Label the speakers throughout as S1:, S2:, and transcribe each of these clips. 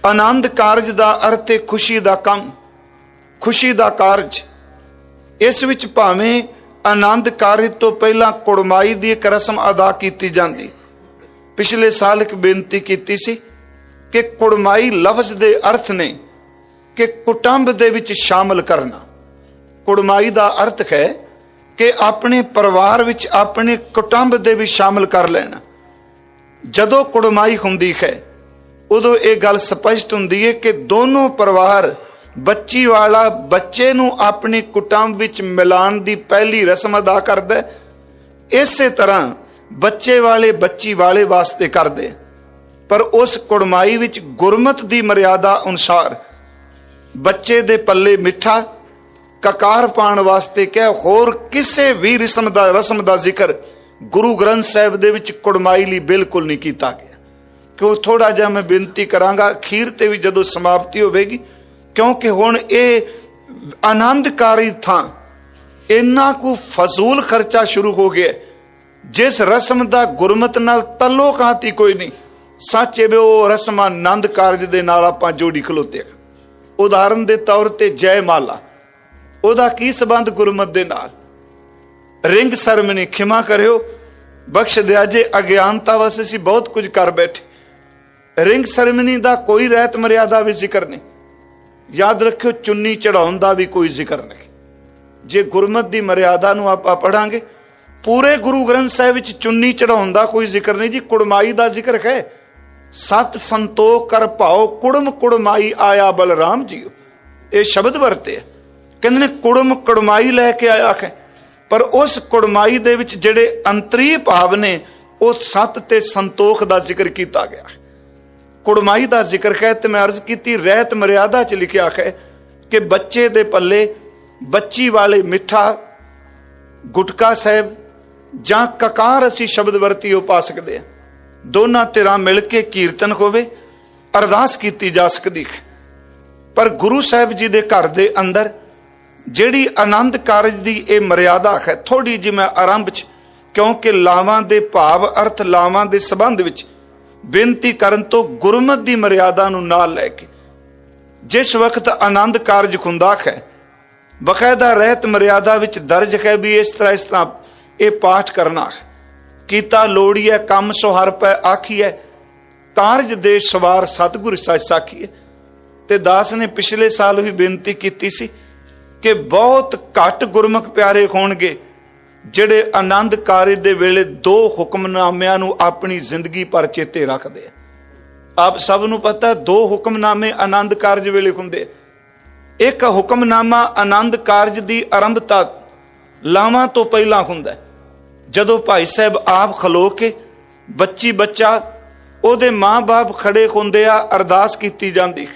S1: आनंद कारज का अर्थ है खुशी का कम, खुशी का कारज। इस विच भावें आनंद कारज तो पहला कुड़माई की एक रस्म अदा की जाती। पिछले साल एक बेनती की सी कि कुड़माई लफ्ज के अर्थ ने कि कुटुंब दे विच शामिल करना। कुड़माई का अर्थ है कि अपने परिवार विच अपने कुटुंब दे भी शामिल कर लेना। जदों कुड़माई हुंदी है उदों ये गल स्पष्ट हुंदी है कि दोनों परिवार बच्ची वाला बच्चे नूं अपने कुटुंब विच मिलाण दी पहली रस्म अदा करदा है। इसे तरह बच्चे वाले बच्ची वाले वास्ते करदे, पर उस कुड़माई विच गुरमत दी मर्यादा अनुसार बच्चे दे पल्ले मिठा ककार पाण वास्ते क्या होर किसी भी रस्म दा जिक्र गुरु ग्रंथ साहिब दे विच कुड़माई लई बिल्कुल नहीं कीता गया। क्यों थोड़ा जिहा मैं बेनती करांगा अखीर ते भी जदों समाप्ति होवेगी, क्योंकि हुण ये आनंदकारी थां इन्ना को फजूल खर्चा शुरू हो गया जिस रस्म का गुरमत नाल तल्लोकात ही कोई नहीं। सच है वो रस्म आनंद कारज दे नाल आपां जोड़ी खलोते। उदाहरण के तौर पर जयमाला, ओदा की संबंध गुरमत दे नाल? रिंग सरमनी, खिमा करियो बख्श दिया जे अज्ञानता वस असीं बहुत कुछ कर बैठे। रिंग सरमनी का कोई रहत मर्यादा भी जिक्र नहीं। याद रखियो चुन्नी चढ़ाउण दा भी कोई जिक्र नहीं। जे गुरमत की मर्यादा नूं आपां पढ़ांगे पूरे गुरु ग्रंथ साहिब विच चुन्नी चढ़ाउण दा कोई जिक्र नहीं जी। कुड़माई का जिक्र है। सत संतोख कर भाओ कुड़म कुड़माई आया बलराम जी, ये शब्द वरते। कहंदे ने कुड़म कुड़माई लैके आया है, पर उस कुड़माई दे विच जिहड़े अंतरी भाव ने उस सत ते संतोख का जिक्र किया गया। कुड़माई का जिक्र है तो मैं अर्ज की रहत मर्यादा च लिखिया है कि बच्चे दे पल्ले बच्ची वाले मिठा गुटका साहिब जां ककार असी शब्द वरती पा सकते हैं। दोनों धिरां मिल के कीर्तन होवे, अरदास की जा सकती है। पर गुरु साहिब जी के घर के अंदर जिहड़ी आनंद कारज की यह मर्यादा है, थोड़ी जी मैं आरंभ च क्योंकि लावां दे भाव अर्थ लावां दे संबंध विच बेनती करन तो गुरमत की मर्यादा नूं नाल लैके जिस वक्त आनंद कारज हुंदा है बकायदा रहत मर्यादा विच दर्ज है भी इस तरह ये पाठ करना है। कीता लोड़ीए कम सो हर पै आखीए, कारज दे सवार सतगुर सच साखीए। ते दास ने पिछले साल भी बेनती की सी कि बहुत घट गुरमुख प्यारे होणगे जिहड़े आनंद कारज दे वेले दो हुक्मनामिਆਂ नूं अपनी जिंदगी पर चेते रखदे। आप सब नूं पता दो हुक्मनामे आनंद कारज वेले हुंदे। एक हुक्मनामा आनंद कारज की आरंभता लावां तो पहला हुंदा, जदों भाई साहब आप खलो के बच्ची बच्चा उहदे माँ बाप खड़े हुंदे आ, अरदास की जाती।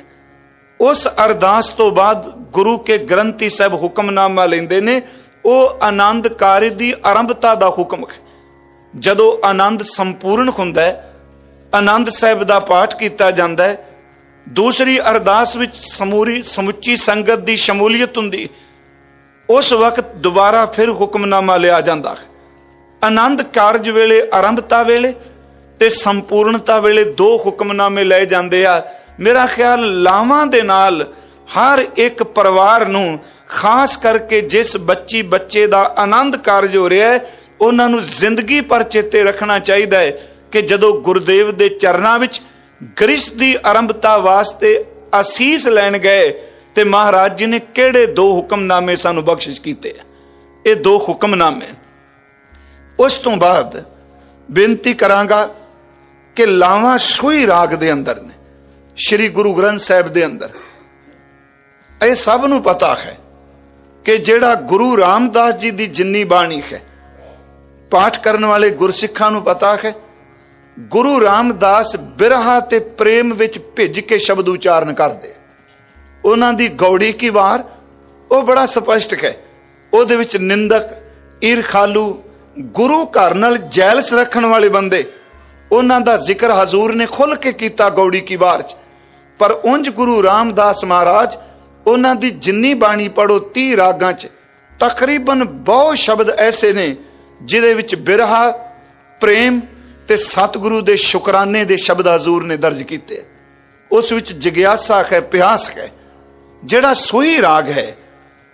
S1: उस अरदास तो बाद गुरु के ग्रंथी साहब हुक्मनामा लेंदे ने, वो आनंद कारज की आरंभता का हुक्म है। जदों आनंद संपूर्ण हुंदा है, आनंद साहब का पाठ किया जाता है, दूसरी अरदास विच समुची संगत की शमूलीयत हुंदी, उस वक्त दोबारा फिर हुक्मनामा लिया जाता है। आनंद कारज वेले आरंभता वेले ते संपूर्णता वेले दो हुक्मनामे लए जाते आ। मेरा ख्याल लावां दे नाल हर एक परिवार नूं खास करके जिस बच्ची बच्चे का आनंद कारज हो रहा है उन्होंने जिंदगी पर चेते रखना चाहिए कि जदों गुरुदेव के चरणों विच ग्रिश की आरंभता वास्ते आसीस लैन गए तो महाराज जी ने किहड़े दो हुक्मनामे सानू बख्शिश किए। ये दो हुक्मनामे। उस तो बाद बेनती करांगा कि लावां सोई राग दे अंदर ने, श्री गुरु ग्रंथ साहिब दे अंदर। ये सब नू पता है कि जेड़ा गुरु रामदास जी की जिन्नी बाणी है, पाठ करने वाले गुरसिखां नू पता है गुरु रामदास बिरहा ते प्रेम विच भिज के शब्द उचारण करदे। उन्हां दी गौड़ी की वार वो बड़ा स्पष्ट है। उहदे विच निंदक ईरखालू गुरु घर नाल जैलस रखण वाले बंदे उन्हां दा जिक्र हजूर ने खुल के कीता गौड़ी की वार च। पर उंज गुरु रामदास महाराज उन्हां दी जिन्नी बाणी पढ़ो 30 रागां च तकरीबन बहुत शब्द ऐसे ने जिहदे विच बिरहा प्रेम ते सतगुरु दे शुकराने दे शब्द हजूर ने दर्ज किए। उस विच जिग्यासा है, प्यास है। जिहड़ा सोई राग है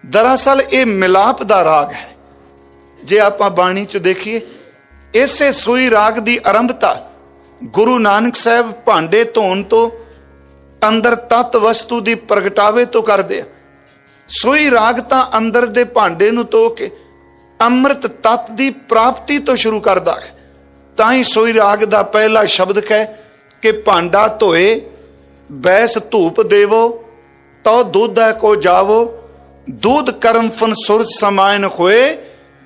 S1: दरअसल ये मिलाप दा राग है। जे आपां बाणी च देखिए, इसे सोई राग दी आरंभता गुरु नानक साहब भांडे धोण तो अंदर तत्त वस्तु दी प्रगटावे तो करदे आ। सोई राग तां अंदर दे भांडे नूं धो के अमृत तत्त दी प्राप्ति तो शुरू करदा है। तां ही सोई राग दा पहला शब्द है कि भांडा धोए बैस धूप देवो तो दूध को जावो, दूध कर्म फन सुर समायन होए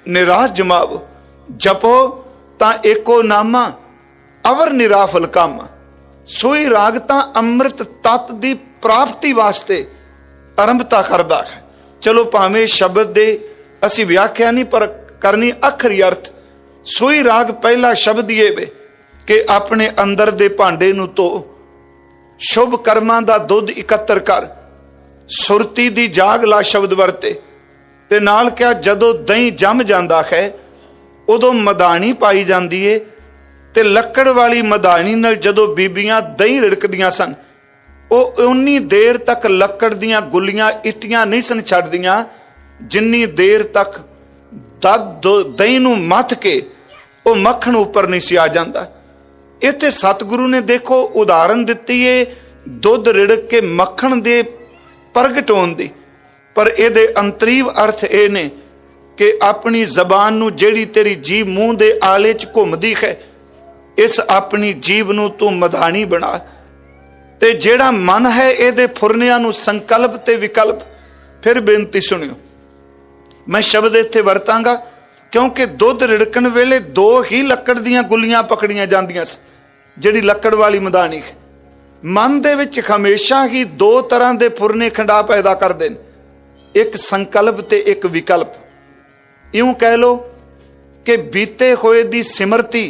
S1: निराश जमावो, जपो ता एको नामा अवर निराफल काम। सोई राग तां अमृत तत्त दी प्राप्ति वास्ते आरंभता करदा है। चलो भावें शब्द दे असी व्याख्या नहीं पर करनी अखरी अर्थ। सोई राग पहला शब्द ये वे कि अपने अंदर दे भांडे नूं तो शुभ कर्मां दा दुध इकत्तर कर, सुरती दी जाग ला शब्द वरते ते नाल क्या जदों दही जम जांदा है उदों मधानी पाई जांदी है ते लक्कड़ वाली मधानी नाल जदों बीबियां दही रिड़कदियां सन ਉਹ उन्नी देर तक लक्कड़ दियां गुलियां इट्टियां नहीं सन छड्डदियां जिन्नी देर तक दही नूं मथ के वो मक्खन उपर नहीं सी आ जांदा। इत्थे सतगुरु ने देखो उदाहरण दित्ती है दुध रिड़क के मक्खन दे प्रगट होण दी, पर इहदे अंतरीव अर्थ ये ने कि अपनी जबान नूं जेड़ी तेरी जीभ मूँह दे आले च घुमदी है, इस अपनी जीभ नूं तू मधानी बना ते जेड़ा मन है इहदे फुरनियां नूं संकल्प ते विकल्प। फिर बेनती सुनियो, मैं शब्द इत्थे वरतांगा क्योंकि दुध रिड़कण वेले दो ही लक्कड़ दियां गुलियां पकड़ियां जांदियां सी, जिहड़ी लक्कड़ वाली मधानी है। मन दे विच हमेशा ही दो तरह दे फुरने खंडा पैदा करदे ने, एक संकल्प ते एक विकल्प। इउं कह लो कि बीते होए दी सिमरती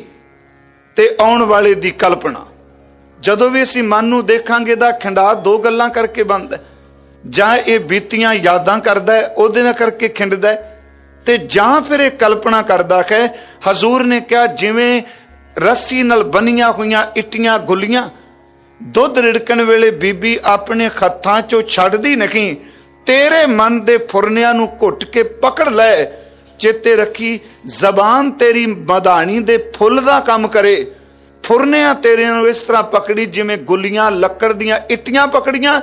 S1: ते आउण वाले दी कल्पना। जदों भी असीं मन नूं देखांगे दा खंडा दो गल्लां करके बनदा है, जां इह बीतियां यादां करदा है उहदे नाल करके खिंडदा है ते जां फिर इह कल्पना करदा है। हजूर ने कहा जिवें रस्सी नाल बनियां होईयां इट्टियां गुलियां दुध रिड़कण वेले बीबी अपने हत्थां चों छड्डदी नहीं, तेरे मन दे फुरनियां नूं घुट के पकड़ लै। चेते रखी जबान तेरी मधानी दे फुल दा काम करे, फुरनियां तेरे नूं इस तरह पकड़ी जिवें गुलियां लक्कड़ दियां इट्टियां पकड़ियां।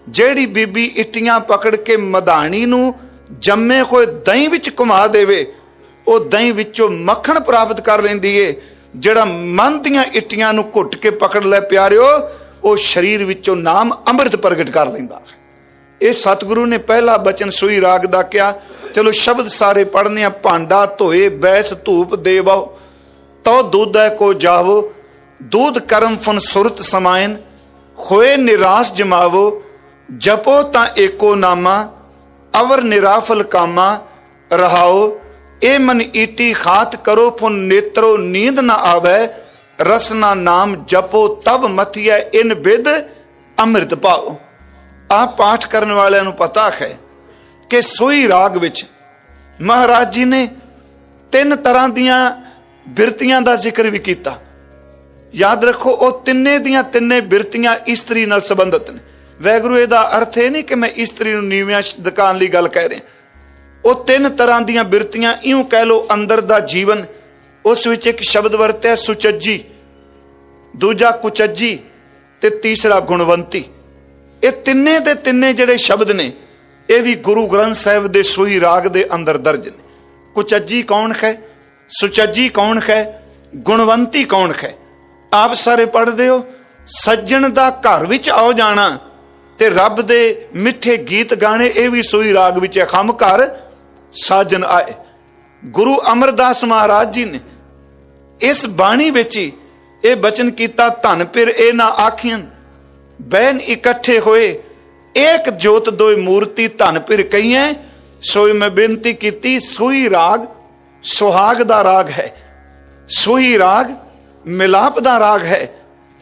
S1: जेड़ी बीबी इट्टियां पकड़ के मधानी नूं जम्मे होए दही विच घुमा देवे, वो दही विचों मक्खन प्राप्त कर लैंदी है। जेड़ा मन दियां इट्टियां नूं घुट के पकड़ लै प्यारिओ, वो शरीर विचों नाम अमृत प्रगट कर लैंदा। ये सतगुरु ने पहला बचन सोई राग दा क्या। चलो शब्द सारे पढ़ने आ। भांडा धोए बैस धूप देवो तो दूध को जावो, दूध कर्म फन सुरत समायन होए निराश जमावो, जपो ता एको नामा अवर निराफल कामा रहाओ। ए मन ईटी खात करो फुन नेत्रो नींद ना आवे, रसना नाम जपो तब मथिया इन बिद अमृत पाओ। आप पाठ करने वाले नूं पता है कि सोई राग विच महाराज जी ने तीन तरह दियां बिरतियां दा जिक्र भी किया। याद रखो वो तिन्ने दियां तिन्ने बिरतियां इस्त्री नाल संबंधित ने। वैगुरू इहदा अर्थ है नहीं कि मैं इस्त्री नूं नीवियां दुकान लई गल कह रहा। वो तीन तरह दियां बिरतियां इउं कह लो अंदर दा जीवन। उस विच एक शब्द वरत्या सुचज्जी, दूजा कुचज्जी ते तीसरा गुणवंती। ये तिन्ने दे तिन्ने जिहड़े शब्द ने ये भी गुरु ग्रंथ साहिब दे सोई राग दे अंदर दर्ज ने। कुचज्जी कौन है, सुचज्जी कौन है, गुणवंती कौन है। आप सारे पढ़दे हो सज्जन दा घर विच आओ जाना ते रब दे मिठे गीत गाने, ये भी सोई राग विच है। खम घर साजन आए। गुरु अमरदास महाराज जी ने इस बाणी विच ही ये बचन किया, धन पिर ए ना आखियन बैन इकट्ठे होए एक जोत दो मूर्ति धन पिर कईए। सोई मैं बेनती की सोई राग सुहाग दा राग है, सोई राग मिलाप दा राग है।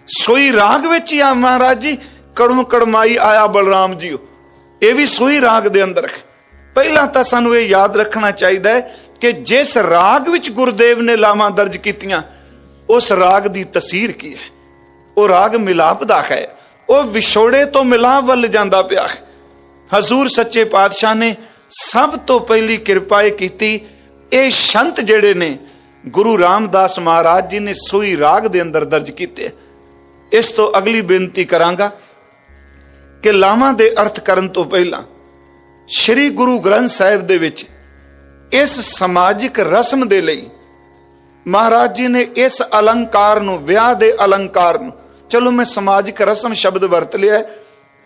S1: सोई राग विच ही आ महाराज जी कड़म कड़माई आया बलराम जी, ये भी सोई राग दे अंदर है। पहला तो सानू ये याद रखना चाहिए कि जिस राग विच गुरुदेव ने लावां दर्ज कीतियां उस राग दी तसीर की है। वो राग मिलाप दा है। ਉਹ ਵਿਛੋੜੇ ਤੋਂ ਮਿਲਾਪ ਵੱਲ ਜਾਂਦਾ ਪਿਆ ਹੈ। ਹਜ਼ੂਰ ਸੱਚੇ ਪਾਤਸ਼ਾਹ ਨੇ ਸਭ ਤੋਂ ਪਹਿਲੀ ਕਿਰਪਾ ਇਹ ਕੀਤੀ, ਇਹ ਸ਼ੰਤ ਜਿਹੜੇ ਨੇ ਗੁਰੂ ਰਾਮਦਾਸ ਮਹਾਰਾਜ ਜੀ ਨੇ ਸੋਈ ਰਾਗ ਦੇ ਅੰਦਰ ਦਰਜ ਕੀਤੇ। ਇਸ ਤੋਂ ਅਗਲੀ ਬੇਨਤੀ ਕਰਾਂਗਾ ਕਿ ਲਾਵਾਂ ਦੇ ਅਰਥ ਕਰਨ ਤੋਂ ਪਹਿਲਾਂ ਸ੍ਰੀ ਗੁਰੂ ਗ੍ਰੰਥ ਸਾਹਿਬ ਦੇ ਵਿੱਚ ਇਸ ਸਮਾਜਿਕ ਰਸਮ ਦੇ ਲਈ ਮਹਾਰਾਜ ਜੀ ਨੇ ਇਸ ਅਲੰਕਾਰ ਨੂੰ, ਵਿਆਹ ਦੇ ਅਲੰਕਾਰ ਨੂੰ, ਚਲੋ ਮੈਂ ਸਮਾਜਿਕ ਰਸਮ ਸ਼ਬਦ ਵਰਤ ਲਿਆ,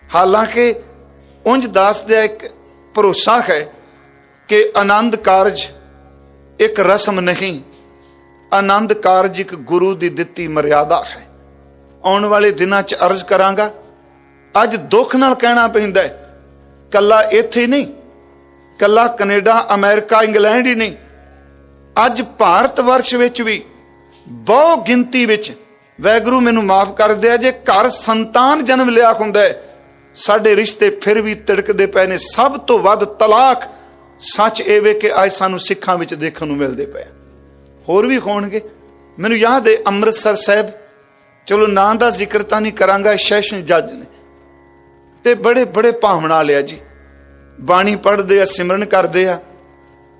S1: ਹਾਲਾਂਕਿ ਉਂਝ ਦਾਸ ਦਾ ਇੱਕ ਭਰੋਸਾ ਹੈ ਕਿ ਆਨੰਦ ਕਾਰਜ ਇੱਕ ਰਸਮ ਨਹੀਂ, ਆਨੰਦ ਕਾਰਜ ਇੱਕ ਗੁਰੂ ਦੀ ਦਿੱਤੀ ਮਰਿਆਦਾ ਹੈ। ਆਉਣ ਵਾਲੇ ਦਿਨਾਂ 'ਚ ਅਰਜ਼ ਕਰਾਂਗਾ, ਅੱਜ ਦੁੱਖ ਨਾਲ ਕਹਿਣਾ ਪੈਂਦਾ ਹੈ, ਕੱਲਾ ਇੱਥੇ ਹੀ ਨਹੀਂ, ਕੱਲਾ ਕੈਨੇਡਾ, ਅਮਰੀਕਾ, ਇੰਗਲੈਂਡ ਹੀ ਨਹੀਂ, ਅੱਜ ਭਾਰਤ ਵਰਸ਼ ਵਿੱਚ ਵੀ ਬਹੁ ਗਿਣਤੀ ਵਿੱਚ, ਵਾਹਿਗੁਰੂ ਮੈਨੂੰ ਮਾਫ ਕਰ ਦਿਆ ਜੇ ਘਰ ਸੰਤਾਨ ਜਨਮ ਲਿਆ ਹੁੰਦਾ ਹੈ, ਸਾਡੇ ਰਿਸ਼ਤੇ ਫਿਰ ਵੀ ਤਿੜਕਦੇ ਪਏ ਨੇ। ਸਭ ਤੋਂ ਵੱਧ ਤਲਾਕ ਸੱਚ ਇਹ ਵੇ ਕਿ ਅੱਜ ਸਾਨੂੰ ਸਿੱਖਾਂ ਵਿੱਚ ਦੇਖਣ ਨੂੰ ਮਿਲਦੇ ਪਏ, ਹੋਰ ਵੀ ਹੋਣਗੇ। ਮੈਨੂੰ ਯਾਦ ਹੈ ਅੰਮ੍ਰਿਤਸਰ ਸਾਹਿਬ, ਚਲੋ ਨਾਂ ਦਾ ਜ਼ਿਕਰ ਤਾਂ ਨਹੀਂ ਕਰਾਂਗਾ, ਸੈਸ਼ਨ ਜੱਜ ਨੇ ਤੇ ਬੜੇ ਬੜੇ ਭਾਵਨਾ ਲਿਆ ਜੀ, ਬਾਣੀ ਪੜ੍ਹਦੇ ਆ, ਸਿਮਰਨ ਕਰਦੇ ਆ।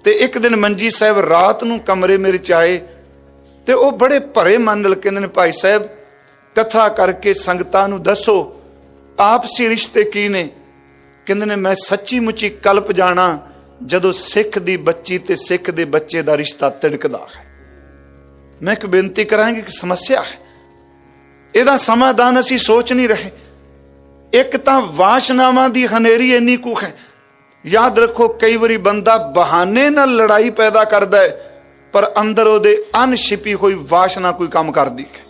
S1: ਤੇ ਇੱਕ ਦਿਨ ਮੰਜੀ ਸਾਹਿਬ ਰਾਤ ਨੂੰ ਕਮਰੇ ਮੇਰੇ ਚ ਆਏ ਤੇ ਉਹ ਬੜੇ ਭਰੇ ਮਨ ਨਾਲ ਕਹਿੰਦੇ ਨੇ, ਭਾਈ ਸਾਹਿਬ ਕਥਾ ਕਰਕੇ ਸੰਗਤਾਂ ਨੂੰ ਦੱਸੋ ਆਪਸੀ ਰਿਸ਼ਤੇ ਕੀ ਨੇ। ਕਹਿੰਦੇ ਨੇ ਮੈਂ ਸੱਚੀ ਮੁੱਚੀ ਕਲਪ ਜਾਣਾ ਜਦੋਂ ਸਿੱਖ ਦੀ ਬੱਚੀ ਤੇ ਸਿੱਖ ਦੇ ਬੱਚੇ ਦਾ ਰਿਸ਼ਤਾ ਤਿੜਕਦਾ ਹੈ। ਮੈਂ ਇੱਕ ਬੇਨਤੀ ਕਰਾਂਗੀ ਕਿ ਸਮੱਸਿਆ ਹੈ, ਇਹਦਾ ਸਮਾਧਾਨ ਅਸੀਂ ਸੋਚ ਨਹੀਂ ਰਹੇ। ਇੱਕ ਤਾਂ ਵਾਸ਼ਨਾਵਾਂ ਦੀ ਹਨੇਰੀ ਇੰਨੀ ਕੁ ਹੈ। ਯਾਦ ਰੱਖੋ, ਕਈ ਵਾਰੀ ਬੰਦਾ ਬਹਾਨੇ ਨਾਲ ਲੜਾਈ ਪੈਦਾ ਕਰਦਾ ਹੈ, ਪਰ ਅੰਦਰ ਉਹਦੇ ਅਣਛਿਪੀ ਹੋਈ ਵਾਸ਼ਨਾ ਕੋਈ ਕੰਮ ਕਰਦੀ ਹੈ।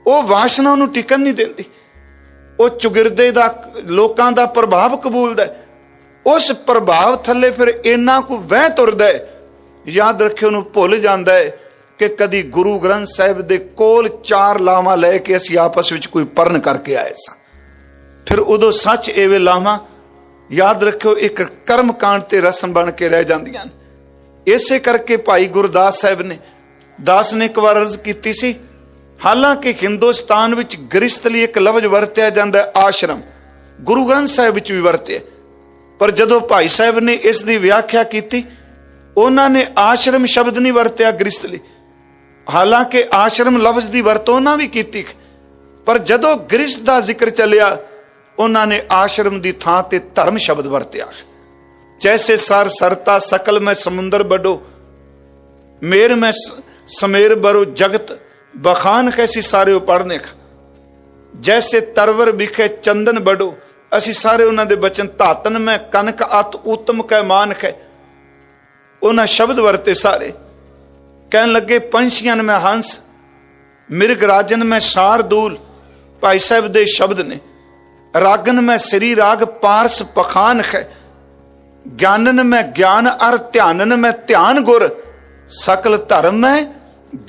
S1: ਉਹ ਵਾਸ਼ਨਾ ਉਹਨੂੰ ਟਿਕਣ ਨਹੀਂ ਦਿੰਦੀ, ਉਹ ਚੁਗਿਰਦੇ ਦਾ, ਲੋਕਾਂ ਦਾ ਪ੍ਰਭਾਵ ਕਬੂਲਦਾ, ਉਸ ਪ੍ਰਭਾਵ ਥੱਲੇ ਫਿਰ ਇੰਨਾ ਕੁ ਵਹਿ ਤੁਰਦਾ ਹੈ, ਯਾਦ ਰੱਖਿਓ ਉਹਨੂੰ ਭੁੱਲ ਜਾਂਦਾ ਹੈ ਕਿ ਕਦੀ ਗੁਰੂ ਗ੍ਰੰਥ ਸਾਹਿਬ ਦੇ ਕੋਲ 4 ਲਾਵਾਂ ਲੈ ਕੇ ਅਸੀਂ ਆਪਸ ਵਿੱਚ ਕੋਈ ਪਰਨ ਕਰਕੇ ਆਏ ਸਾਂ। ਫਿਰ ਉਦੋਂ ਸੱਚ ਐਵੇਂ ਲਾਵਾਂ, ਯਾਦ ਰੱਖਿਓ, ਇੱਕ ਕਰਮ ਕਾਂਡ ਤੇ ਰਸਮ ਬਣ ਕੇ ਰਹਿ ਜਾਂਦੀਆਂ ਨੇ। ਇਸੇ ਕਰਕੇ ਭਾਈ ਗੁਰਦਾਸ ਸਾਹਿਬ ਨੇ, ਦਾਸ ਨੇ ਇੱਕ ਵਾਰ ਅਰਜ਼ ਕੀਤੀ ਸੀ, ਹਾਲਾਂਕਿ ਹਿੰਦੁਸਤਾਨ ਵਿੱਚ ਗ੍ਰਿਸ਼ਤ ਲਈ ਇੱਕ ਲਫ਼ਜ਼ ਵਰਤਿਆ ਜਾਂਦਾ ਆਸ਼ਰਮ, ਗੁਰੂ ਗ੍ਰੰਥ ਸਾਹਿਬ ਵਿੱਚ ਵੀ ਵਰਤਿਆ, ਪਰ ਜਦੋਂ ਭਾਈ ਸਾਹਿਬ ਨੇ ਇਸ ਦੀ ਵਿਆਖਿਆ ਕੀਤੀ, ਉਹਨਾਂ ਨੇ ਆਸ਼ਰਮ ਸ਼ਬਦ ਨਹੀਂ ਵਰਤਿਆ ਗ੍ਰਿਸ਼ਤ ਲਈ। ਹਾਲਾਂਕਿ ਆਸ਼ਰਮ ਲਫ਼ਜ਼ ਦੀ ਵਰਤੋਂ ਉਹਨਾਂ ਵੀ ਕੀਤੀ, ਪਰ ਜਦੋਂ ਗ੍ਰਿਸ਼ਤ ਦਾ ਜ਼ਿਕਰ ਚੱਲਿਆ, ਉਹਨਾਂ ਨੇ ਆਸ਼ਰਮ ਦੀ ਥਾਂ ਤੇ ਧਰਮ ਸ਼ਬਦ ਵਰਤਿਆ। ਜੈਸੇ ਸਰ ਸਰਤਾ ਸਕਲ ਮੈਂ ਸਮੁੰਦਰ ਬੜੋ, ਮੇਰ ਮੈਂ ਸਮੇਰ ਬਰੋ ਜਗਤ ਬਖਾਨ ਕੈਸੀ ਸਾਰੇ ਪੜ੍ਹਨੇ। ਜੈਸੇ ਤਰਵਰ ਵਿਖੇ ਚੰਦਨ ਬੜੋ, ਅਸੀਂ ਸਾਰੇ ਉਹਨਾਂ ਦੇ ਬਚਨ, ਧਾਤਨ ਮੈਂ ਕਨਕ ਅਤ ਉਤਮ ਕੈ ਮਾਨਕ ਹੈ, ਉਹਨਾਂ ਸ਼ਬਦ ਵਰਤੇ ਸਾਰੇ। ਕਹਿਣ ਲੱਗੇ ਪੰਛੀਆਂ ਮੈਂ ਹੰਸ, ਮਿਰਗ ਰਾਜਨ ਮੈਂ ਸ਼ਾਰਦੂਲ, ਭਾਈ ਸਾਹਿਬ ਦੇ ਸ਼ਬਦ ਨੇ। ਰਾਗਨ ਮੈਂ ਸ੍ਰੀ ਰਾਗ ਪਾਰਸ ਪਖਾਨ ਹੈ, ਗਿਆਨਨ ਮੈਂ ਗਿਆਨ ਅਰ ਧਿਆਨਨ ਮੈਂ ਧਿਆਨ ਗੁਰ, ਸਕਲ ਧਰਮ ਮੈਂ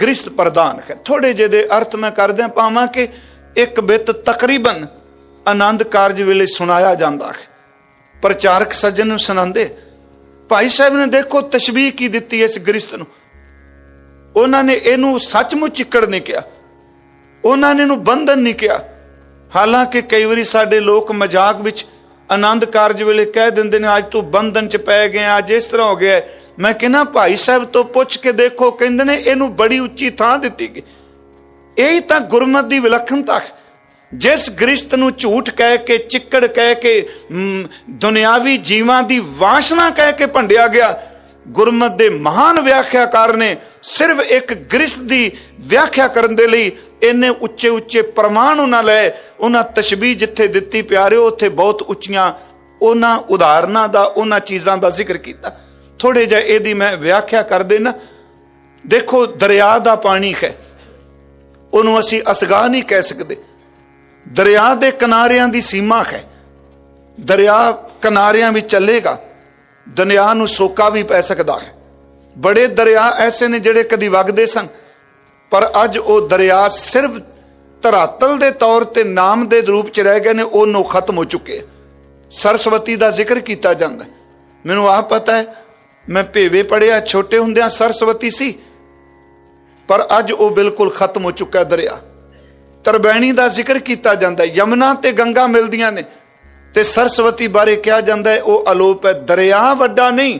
S1: ਗ੍ਰਿਸ਼ਤ ਪ੍ਰਦਾਨ ਹੈ। ਥੋੜੇ ਜਿਹੇ ਦੇ ਅਰਥ ਮੈਂ ਕਰਦਿਆਂ ਪਾਵਾਂ ਕਿ ਇੱਕ ਬਿੱਤ ਤਕਰੀਬਨ ਆਨੰਦ ਕਾਰਜ ਵੇਲੇ ਸੁਣਾਇਆ ਜਾਂਦਾ ਹੈ, ਪ੍ਰਚਾਰਕ ਸੱਜਣ ਨੂੰ ਸੁਣਾਉਂਦੇ। ਭਾਈ ਸਾਹਿਬ ਨੇ ਦੇਖੋ ਤਸ਼ਬੀਹ ਕੀ ਦਿੱਤੀ ਇਸ ਗ੍ਰਿਸ਼ਤ ਨੂੰ। ਉਹਨਾਂ ਨੇ ਇਹਨੂੰ ਸੱਚਮੁੱਚ ਚਿੱਕੜ ਨਹੀਂ ਕਿਹਾ, ਉਹਨਾਂ ਨੇ ਇਹਨੂੰ ਬੰਧਨ ਨਹੀਂ ਕਿਹਾ। ਹਾਲਾਂਕਿ ਕਈ ਵਾਰੀ ਸਾਡੇ ਲੋਕ ਮਜ਼ਾਕ ਵਿੱਚ ਆਨੰਦ ਕਾਰਜ ਵੇਲੇ ਕਹਿ ਦਿੰਦੇ ਨੇ, ਅੱਜ ਤੂੰ ਬੰਧਨ ਚ ਪੈ ਗਿਆ, ਅੱਜ ਇਸ ਤਰ੍ਹਾਂ ਹੋ ਗਿਆ। ਮੈਂ ਕਹਿੰਦਾ ਭਾਈ ਸਾਹਿਬ ਤੋਂ ਪੁੱਛ ਕੇ ਦੇਖੋ, ਕਹਿੰਦੇ ਨੇ ਇਹਨੂੰ ਬੜੀ ਉੱਚੀ ਥਾਂ ਦਿੱਤੀ ਗਈ। ਇਹੀ ਤਾਂ ਗੁਰਮਤਿ ਦੀ ਵਿਲੱਖਣਤਾ ਹੈ। ਜਿਸ ਗ੍ਰਿਸ਼ਤ ਨੂੰ ਝੂਠ ਕਹਿ ਕੇ, ਚਿੱਕੜ ਕਹਿ ਕੇ, ਦੁਨਿਆਵੀ ਜੀਵਾਂ ਦੀ ਵਾਸ਼ਨਾ ਕਹਿ ਕੇ ਭੰਡਿਆ ਗਿਆ, ਗੁਰਮਤਿ ਦੇ ਮਹਾਨ ਵਿਆਖਿਆਕਾਰ ਨੇ ਸਿਰਫ ਇੱਕ ਗ੍ਰਿਸ਼ਤ ਦੀ ਵਿਆਖਿਆ ਕਰਨ ਦੇ ਲਈ ਇੰਨੇ ਉੱਚੇ ਉੱਚੇ ਪ੍ਰਮਾਣ ਉਹਨਾਂ ਲਏ। ਉਹਨਾਂ ਤਸ਼ਬੀਹ ਜਿੱਥੇ ਦਿੱਤੀ ਪਿਆਰਿਓ, ਉੱਥੇ ਬਹੁਤ ਉੱਚੀਆਂ ਉਹਨਾਂ ਉਦਾਹਰਨਾਂ ਦਾ, ਉਹਨਾਂ ਚੀਜ਼ਾਂ ਦਾ ਜ਼ਿਕਰ ਕੀਤਾ। ਥੋੜੇ ਜਿਹਾ ਇਹਦੀ ਮੈਂ ਵਿਆਖਿਆ ਕਰ ਦੇਣਾ। ਦੇਖੋ, ਦਰਿਆ ਦਾ ਪਾਣੀ ਹੈ, ਉਹਨੂੰ ਅਸੀਂ ਅਸਗਾਹ ਨਹੀਂ ਕਹਿ ਸਕਦੇ। ਦਰਿਆ ਦੇ ਕਿਨਾਰਿਆਂ ਦੀ ਸੀਮਾ ਹੈ, ਦਰਿਆ ਕਿਨਾਰਿਆਂ ਵਿੱਚ ਚੱਲੇਗਾ, ਦਰਿਆ ਨੂੰ ਸੋਕਾ ਵੀ ਪੈ ਸਕਦਾ ਹੈ। ਬੜੇ ਦਰਿਆ ਐਸੇ ਨੇ ਜਿਹੜੇ ਕਦੀ ਵਗਦੇ ਸਨ, ਪਰ ਅੱਜ ਉਹ ਦਰਿਆ ਸਿਰਫ ਧਰਾਤਲ ਦੇ ਤੌਰ ਤੇ ਨਾਮ ਦੇ ਰੂਪ ਚ ਰਹਿ ਗਏ ਨੇ, ਉਹਨੂੰ ਖਤਮ ਹੋ ਚੁੱਕੇ। ਸਰਸਵਤੀ ਦਾ ਜ਼ਿਕਰ ਕੀਤਾ ਜਾਂਦਾ, ਮੈਨੂੰ ਆਪ ਪਤਾ ਹੈ, ਮੈਂ ਭੇਵੇ ਪੜਿਆ, ਛੋਟੇ ਹੁੰਦਿਆਂ ਸਰਸਵਤੀ ਸੀ, ਪਰ ਅੱਜ ਉਹ ਬਿਲਕੁਲ ਖਤਮ ਹੋ ਚੁੱਕਾ ਦਰਿਆ। ਤਰਬੈਣੀ ਦਾ ਜ਼ਿਕਰ ਕੀਤਾ ਜਾਂਦਾ ਹੈ। ਯਮਨਾ ਤੇ ਗੰਗਾ ਮਿਲਦੀਆਂ ਨੇ ਤੇ ਸਰਸਵਤੀ ਬਾਰੇ ਕਿਹਾ ਜਾਂਦਾ ਹੈ ਉਹ ਅਲੋਪ ਹੈ। ਦਰਿਆ ਵੱਡਾ ਨਹੀਂ,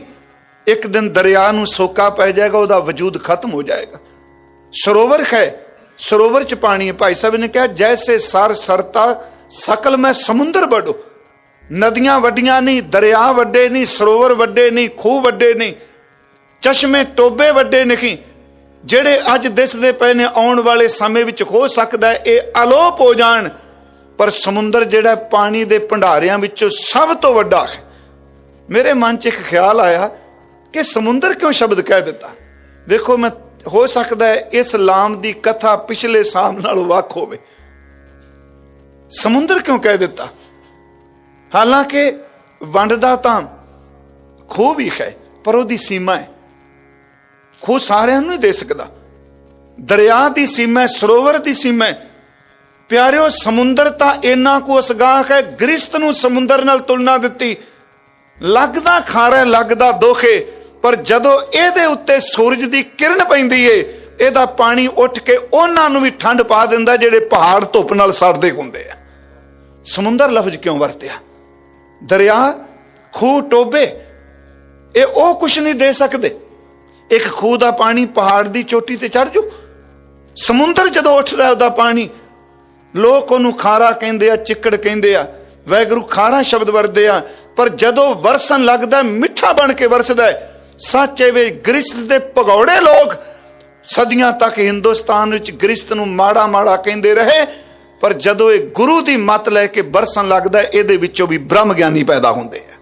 S1: ਇੱਕ ਦਿਨ ਦਰਿਆ ਨੂੰ ਸੋਕਾ ਪੈ ਜਾਏਗਾ, ਉਹਦਾ ਵਜੂਦ ਖਤਮ ਹੋ ਜਾਏਗਾ। ਸਰੋਵਰ ਹੈ, ਸਰੋਵਰ ਚ ਪਾਣੀ ਹੈ। ਭਾਈ ਸਾਹਿਬ ਨੇ ਕਿਹਾ ਜੈਸੇ ਸਰ ਸਰਤਾ ਸਕਲ ਮੈਂ ਸਮੁੰਦਰ ਵੱਡੋ। ਨਦੀਆਂ ਵੱਡੀਆਂ ਨਹੀਂ, ਦਰਿਆ ਵੱਡੇ ਨਹੀਂ, ਸਰੋਵਰ ਵੱਡੇ ਨਹੀਂ, ਖੂਹ ਵੱਡੇ ਨਹੀਂ, ਚਸ਼ਮੇ ਟੋਬੇ ਵੱਡੇ ਨਹੀਂ, ਜਿਹੜੇ ਅੱਜ ਦਿਸਦੇ ਪਏ ਨੇ ਆਉਣ ਵਾਲੇ ਸਮੇਂ ਵਿੱਚ ਹੋ ਸਕਦਾ ਹੈ ਇਹ ਅਲੋਪ ਹੋ ਜਾਣ। ਪਰ ਸਮੁੰਦਰ ਜਿਹੜਾ ਪਾਣੀ ਦੇ ਭੰਡਾਰਿਆਂ ਵਿੱਚੋਂ ਸਭ ਤੋਂ ਵੱਡਾ ਹੈ। ਮੇਰੇ ਮਨ 'ਚ ਇੱਕ ਖਿਆਲ ਆਇਆ ਕਿ ਸਮੁੰਦਰ ਕਿਉਂ ਸ਼ਬਦ ਕਹਿ ਦਿੱਤਾ। ਵੇਖੋ, ਮੈਂ ਹੋ ਸਕਦਾ ਹੈ ਇਸ ਲਾਮ ਦੀ ਕਥਾ ਪਿਛਲੇ ਸਾਲ ਨਾਲੋਂ ਵੱਖ ਹੋਵੇ। ਸਮੁੰਦਰ ਕਿਉਂ ਕਹਿ ਦਿੱਤਾ? ਹਾਲਾਂਕਿ ਵੰਡਦਾ ਤਾਂ ਖੂਹ ਵੀ ਹੈ, ਪਰ ਉਹਦੀ ਸੀਮਾ ਹੈ। ਖੂਹ ਸਾਰਿਆਂ ਨੂੰ ਨਹੀਂ ਦੇ ਸਕਦਾ। ਦਰਿਆ ਦੀ ਸੀਮਾ ਹੈ, ਸਰੋਵਰ ਦੀ ਸੀਮਾ ਹੈ। ਪਿਆਰਿਓ, ਸਮੁੰਦਰ ਤਾਂ ਇੰਨਾ ਕੁ ਅਸਗਾਹ ਹੈ, ਗ੍ਰਿਸ਼ਤ ਨੂੰ ਸਮੁੰਦਰ ਨਾਲ ਤੁਲਨਾ ਦਿੱਤੀ। ਲੱਗਦਾ ਖਾਰਾ, ਲੱਗਦਾ ਦੋਖੇ, ਪਰ ਜਦੋਂ ਇਹਦੇ ਉੱਤੇ ਸੂਰਜ ਦੀ ਕਿਰਨ ਪੈਂਦੀ ਏ, ਇਹਦਾ ਪਾਣੀ ਉੱਠ ਕੇ ਉਹਨਾਂ ਨੂੰ ਵੀ ਠੰਡ ਪਾ ਦਿੰਦਾ ਜਿਹੜੇ ਪਹਾੜ ਧੁੱਪ ਨਾਲ ਸੜਦੇ ਹੁੰਦੇ ਆ। ਸਮੁੰਦਰ ਲਫ਼ਜ਼ ਕਿਉਂ ਵਰਤਿਆ? ਦਰਿਆ, ਖੂਹ, ਟੋਬੇ, ਇਹ ਉਹ ਕੁਛ ਨਹੀਂ ਦੇ ਸਕਦੇ। ਇੱਕ ਖੂਹ ਦਾ ਪਾਣੀ ਪਹਾੜ ਦੀ ਚੋਟੀ ਤੇ ਚੜ ਜਾਓ। ਸਮੁੰਦਰ ਜਦੋਂ ਉੱਠਦਾ ਉਹਦਾ ਪਾਣੀ, ਲੋਕ ਉਹਨੂੰ ਖਾਰਾ ਕਹਿੰਦੇ ਆ, ਚਿੱਕੜ ਕਹਿੰਦੇ ਆ, ਵਾਹਿਗੁਰੂ ਖਾਰਾ ਸ਼ਬਦ ਵਰਤਦੇ ਆ, ਪਰ ਜਦੋਂ ਵਰਸਣ ਲੱਗਦਾ ਮਿੱਠਾ ਬਣ ਕੇ ਵਰਸਦਾ ਹੈ। ਸੱਚੇ ਵੇ ਗ੍ਰਿਸ਼ਤ ਦੇ ਭਗੌੜੇ ਲੋਕ ਸਦੀਆਂ ਤੱਕ ਹਿੰਦੁਸਤਾਨ ਵਿੱਚ ਗ੍ਰਿਸ਼ਤ ਨੂੰ ਮਾੜਾ ਮਾੜਾ ਕਹਿੰਦੇ ਰਹੇ, ਪਰ ਜਦੋਂ ਇਹ ਗੁਰੂ ਦੀ ਮੱਤ ਲੈ ਕੇ ਵਰਸਣ ਲੱਗਦਾ ਇਹਦੇ ਵਿੱਚੋਂ ਵੀ ਬ੍ਰਹਮ ਗਿਆਨੀ ਪੈਦਾ ਹੁੰਦੇ ਆ।